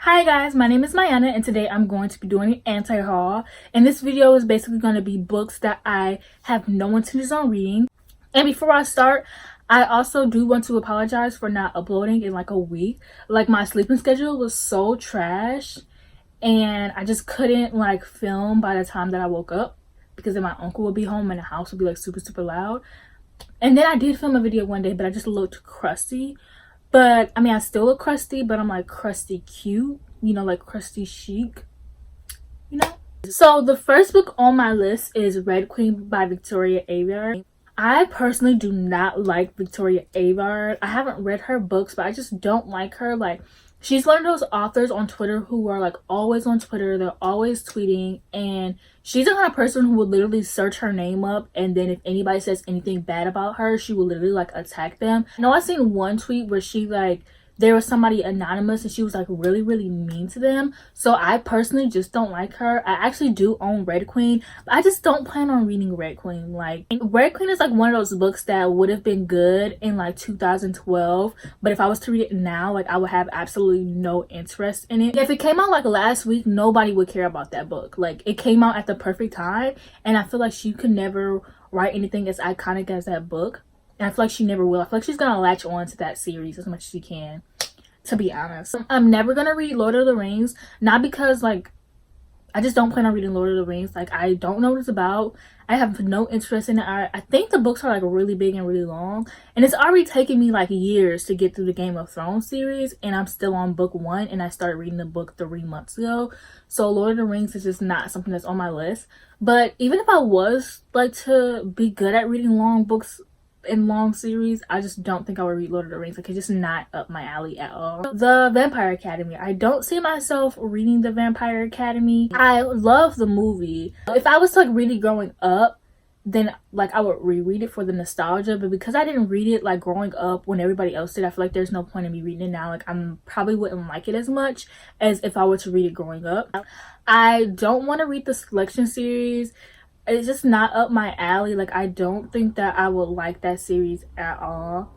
Hi guys, my name is Mayana and today I'm going to be doing an anti-haul, and this video is basically going to be books that I have no intentions on reading. And before I start, I also do want to apologize for not uploading in like a week. Like, my sleeping schedule was so trash and I just couldn't like film by the time that I woke up because then my uncle would be home and the house would be like super loud. And then I did film a video one day, but I just looked crusty. But I mean, I still look crusty, but I'm like crusty cute, you know, like crusty chic, you know. So the first book on my list is Red Queen by Victoria Aveyard. I personally do not like Victoria Aveyard. I haven't read her books, but I just don't like her. Like, she's one of those authors on Twitter who are like always on Twitter, they're always tweeting, and she's the kind of person who would literally search her name up, and then if anybody says anything bad about her, she will literally like attack them. I know I seen one tweet where she like, there was somebody anonymous and she was like really mean to them. So I personally just don't like her. I actually do own Red Queen, but I just don't plan on reading Red Queen. Like, Red Queen is like one of those books that would have been good in like 2012, but if I was to read it now, like, I would have absolutely no interest in it. If it came out like last week, nobody would care about that book. Like, it came out at the perfect time, and I feel like she could never write anything as iconic as that book. And I feel like she never will. I feel like she's gonna latch on to that series as much as she can, to be honest. I'm never gonna read Lord of the Rings, not because like I just don't plan on reading Lord of the Rings. Like, I don't know what it's about. I have no interest in it. I think the books are like really big and really long, and it's already taken me like years to get through the Game of Thrones series, and I'm still on book 1, and I started reading the book 3 months ago. So Lord of the Rings is just not something that's on my list. But even if I was like to be good at reading long books in long series, I just don't think I would read Lord of the Rings. Like, it's just not up my alley at all. The Vampire Academy, I don't see myself reading The Vampire Academy. I love the movie. If I was to like read it growing up, then like I would reread it for the nostalgia, but because I didn't read it like growing up when everybody else did, I feel like there's no point in me reading it now. Like, I'm probably wouldn't like it as much as if I were to read it growing up. I don't want to read the Selection series. It's just not up my alley. Like, I don't think that I would like that series at all.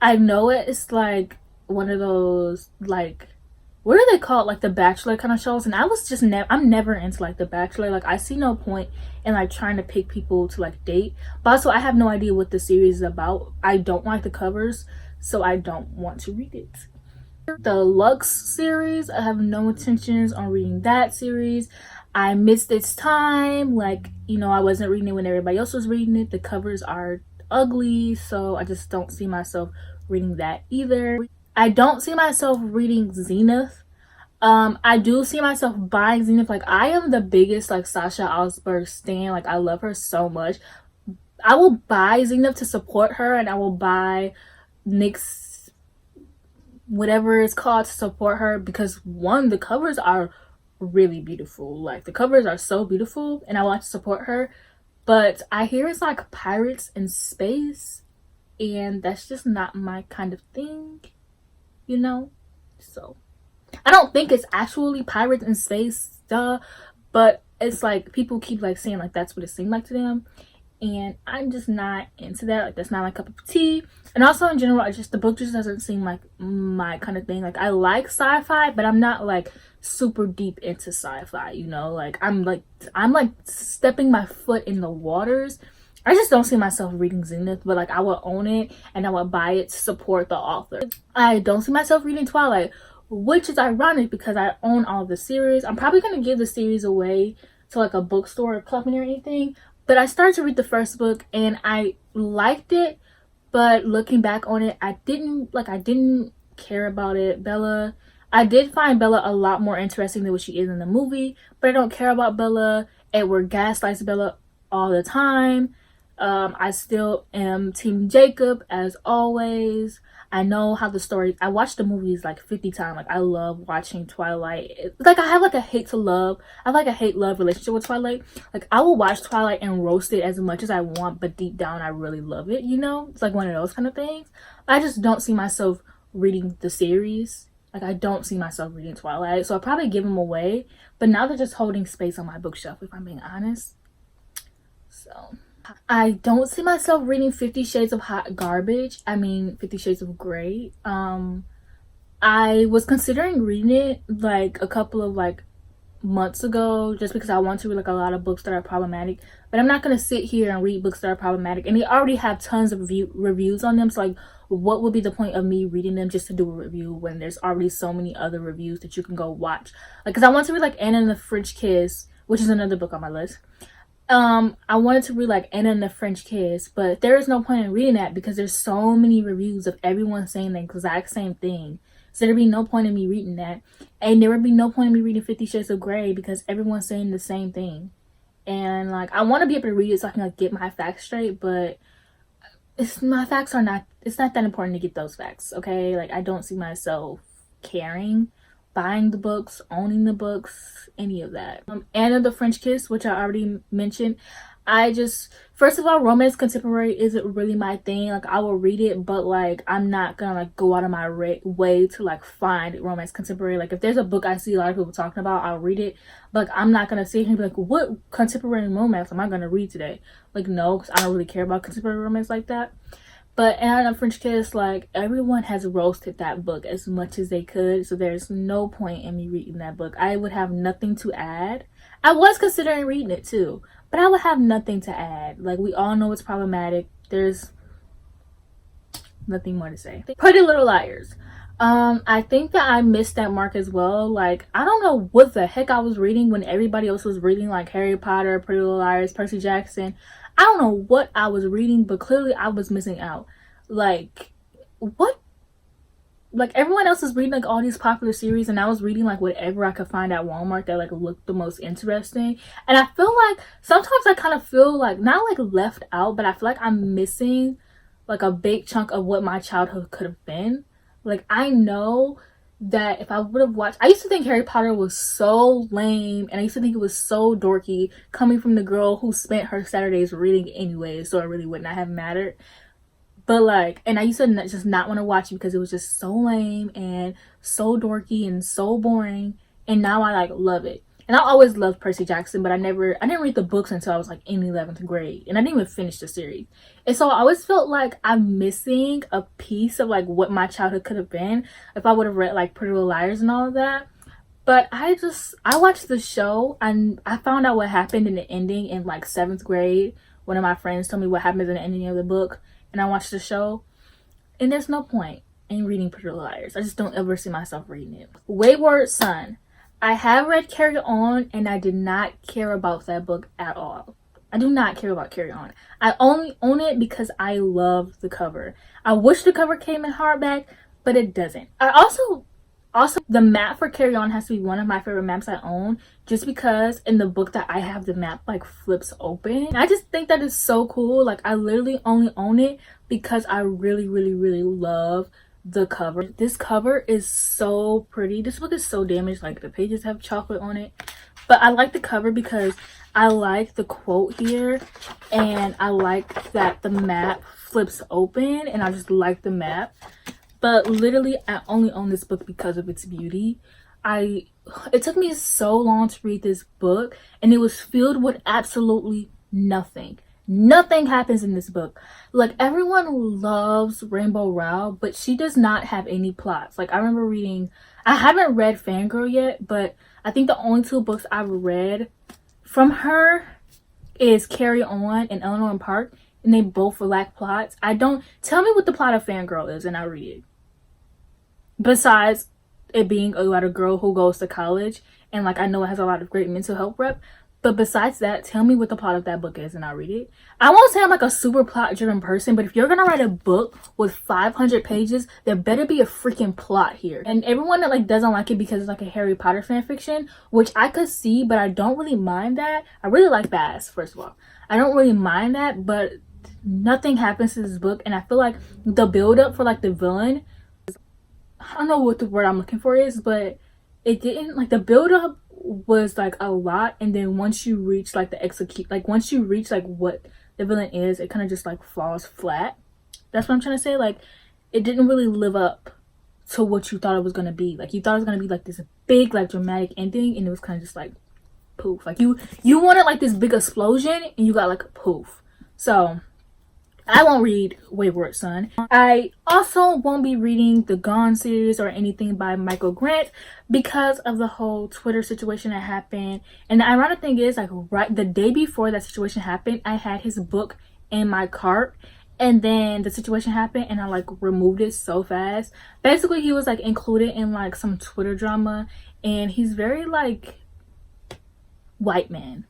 I know it's like one of those, like, what are they called, like the Bachelor kind of shows, and I was just I'm never into like the Bachelor. Like, I see no point in like trying to pick people to like date, but also I have no idea what the series is about. I don't like the covers, so I don't want to read it. The Lux series, I have no intentions on reading that series. I missed its time. Like, you know, I wasn't reading it when everybody else was reading it. The covers are ugly, so I just don't see myself reading that either. I don't see myself reading Zenith. I do see myself buying Zenith. Like, I am the biggest like Sasha Alsberg stan. Like, I love her so much. I will buy Zenith to support her, and I will buy NYX, whatever it's called, to support her, because one, the covers are really beautiful. Like, the covers are so beautiful, and I want to support her. But I hear it's like pirates in space, and that's just not my kind of thing, you know. So I don't think it's actually pirates in space, duh, but it's like people keep like saying like that's what it seemed like to them, and I'm just not into that. Like, that's not my cup of tea. And also in general, I just, the book just doesn't seem like my kind of thing. Like, I like sci-fi, but I'm not like super deep into sci-fi, you know. Like, I'm like stepping my foot in the waters. I just don't see myself reading Zenith, but like I would own it and I would buy it to support the author. I don't see myself reading Twilight, which is ironic because I own all the series. I'm probably gonna give the series away to like a bookstore or company or anything. But I started to read the first book and I liked it, but looking back on it, I didn't care about it. Bella, I did find Bella a lot more interesting than what she is in the movie, but I don't care about Bella. Edward gaslights Bella all the time. I still am Team Jacob as always. I know how the story, I watched the movies like 50 times. Like, I love watching Twilight. It's like I have like a hate to love, I have like a hate-love relationship with Twilight. Like, I will watch Twilight and roast it as much as I want, but deep down I really love it, you know. It's like one of those kind of things. I just don't see myself reading the series. Like, I don't see myself reading Twilight, so I'll probably give them away, but now they're just holding space on my bookshelf, if I'm being honest. So I don't see myself reading 50 Shades of Hot Garbage. I mean, 50 Shades of Grey. I was considering reading it like a couple of like months ago, just because I want to read like a lot of books that are problematic. But I'm not gonna sit here and read books that are problematic, and they already have tons of reviews on them. So like, what would be the point of me reading them just to do a review when there's already so many other reviews that you can go watch? Like, because I want to read like Anna and the French Kiss, which is another book on my list. I wanted to read like Anna and the French Kiss, but there is no point in reading that because there's so many reviews of everyone saying the exact same thing. So there'd be no point in me reading that. And there would be no point in me reading 50 Shades of Grey because everyone's saying the same thing. And like, I want to be able to read it so I can like get my facts straight, but it's not that important to get those facts, okay? Like, I don't see myself caring, buying the books, owning the books, any of that. Anna the French Kiss, which I already mentioned, first of all, romance contemporary isn't really my thing. Like, I will read it, but like, I'm not gonna like go out of my way to like find romance contemporary. Like, if there's a book I see a lot of people talking about, I'll read it. But like, I'm not gonna sit here and be like, what contemporary romance am I gonna read today? Like, no, because I don't really care about contemporary romance like that. But Anna French Kiss, like, everyone has roasted that book as much as they could, so there's no point in me reading that book. I would have nothing to add. I was considering reading it too, but I would have nothing to add. Like, we all know it's problematic. There's nothing more to say. Pretty Little Liars. I think that I missed that mark as well. Like, I don't know what the heck I was reading when everybody else was reading like Harry Potter, Pretty Little Liars, Percy Jackson. I don't know what I was reading, but clearly I was missing out. Like, what? Like, everyone else is reading like all these popular series, and I was reading like whatever I could find at Walmart that like looked the most interesting. And I feel like sometimes I kind of feel like not like left out, but I feel like I'm missing like a big chunk of what my childhood could have been. Like, I know that if I would have watched, I used to think Harry Potter was so lame, and I used to think it was so dorky coming from the girl who spent her Saturdays reading anyway, so it really would not have mattered. But like, and I used to just not want to watch it because it was just so lame and so dorky and so boring, and now I like love it. And I always loved Percy Jackson, but I didn't read the books until I was like in 11th grade, and I didn't even finish the series. And so I always felt like I'm missing a piece of like what my childhood could have been if I would have read like Pretty Little Liars and all of that. But I watched the show, and I found out what happened in the ending in like 7th grade. One of my friends told me what happens in the ending of the book, and I watched the show, and there's no point in reading Pretty Little Liars. I just don't ever see myself reading it. Wayward Son. I have read Carry On, and I did not care about that book at all. I do not care about Carry On. I only own it because I love the cover. I wish the cover came in hardback, but it doesn't. I also the map for Carry On has to be one of my favorite maps I own, just because in the book that I have, the map like flips open. I just think that is so cool. Like, I literally only own it because I really, really, really love the cover. This cover is so pretty. This book is so damaged, like the pages have chocolate on it, but I like the cover because I like the quote here, and I like that the map flips open, and I just like the map. But literally, I only own this book because of its beauty. It took me so long to read this book, and it was filled with absolutely nothing. Nothing happens in this book. Like, everyone loves Rainbow Rowell, but she does not have any plots. Like, I remember I haven't read Fangirl yet, but I think the only 2 books I've read from her is Carry On and Eleanor and Park, and they both lack plots. Tell me what the plot of Fangirl is, and I'll read it. Besides it being about a girl who goes to college, and like, I know it has a lot of great mental health rep, but besides that, tell me what the plot of that book is, and I'll read it. I won't say I'm like a super plot driven person, but if you're gonna write a book with 500 pages, there better be a freaking plot here. And everyone that like doesn't like it because it's like a Harry Potter fan fiction, which I could see, but I don't really mind that. I really like Baz, first of all. I don't really mind that, but nothing happens to this book, and I feel like the build up for like the villain, I don't know what the word I'm looking for is, but it didn't, like, the build up was like a lot, and then once you reach like once you reach like what the villain is, it kind of just like falls flat. That's what I'm trying to say. Like, it didn't really live up to what you thought it was gonna be. Like, you thought it was gonna be like this big like dramatic ending, and it was kind of just like poof. Like, you wanted like this big explosion, and you got like a poof. So I won't read Wayward Son. I also won't be reading the Gone series or anything by Michael Grant because of the whole Twitter situation that happened. And the ironic thing is, like, right the day before that situation happened, I had his book in my cart, and then the situation happened and I like removed it so fast. Basically, he was like included in like some Twitter drama, and he's very like white man.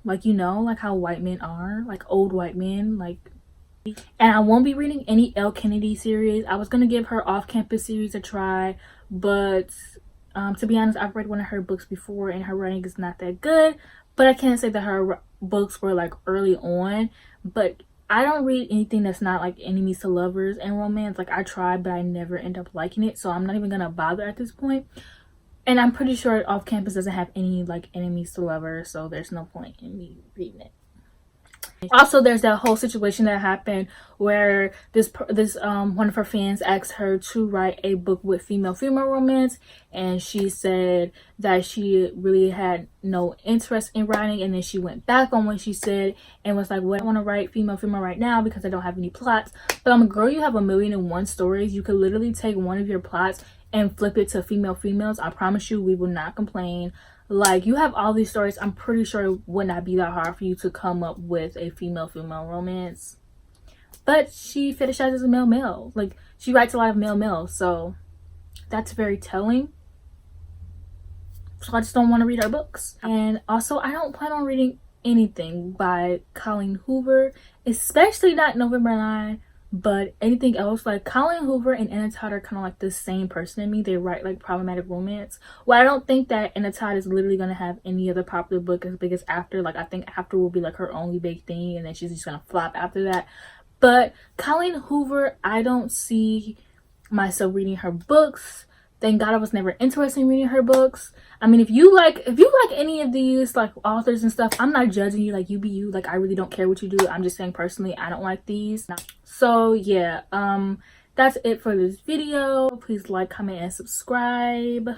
Like, you know, like how white men are, like old white men, like. And I won't be reading any Elle Kennedy series. I was gonna give her off-campus series a try, but to be honest, I've read one of her books before and her writing is not that good. But I can't say that her books were like early on. But I don't read anything that's not like enemies to lovers and romance. Like, I tried, but I never end up liking it, so I'm not even gonna bother at this point. And I'm pretty sure off campus doesn't have any like enemies to lovers, so there's no point in me reading it. Also, there's that whole situation that happened where this one of her fans asked her to write a book with female romance, and she said that she really had no interest in writing, and then she went back on what she said and was like, well, I want to write female right now because I don't have any plots. But girl, you have 1,000,001 stories. You could literally take one of your plots and flip it to females. I promise you, we will not complain. Like, you have all these stories. I'm pretty sure it would not be that hard for you to come up with a female romance. But she fetishizes male. Like, she writes a lot of male, so that's very telling. So I just don't want to read her books. And also, I don't plan on reading anything by Colleen Hoover, especially not November 9. But anything else, like Colleen Hoover and Anna Todd are kind of like the same person to me. They write like problematic romance. Well, I don't think that Anna Todd is literally gonna have any other popular book as big as After. Like, I think After will be like her only big thing, and then she's just gonna flop after that. But Colleen Hoover, I don't see myself reading her books. Thank God I was never interested in reading her books. I mean, if you like any of these like authors and stuff, I'm not judging you. Like, you be you. Like, I really don't care what you do. I'm just saying personally, I don't like these. So yeah, that's it for this video. Please like, comment, and subscribe.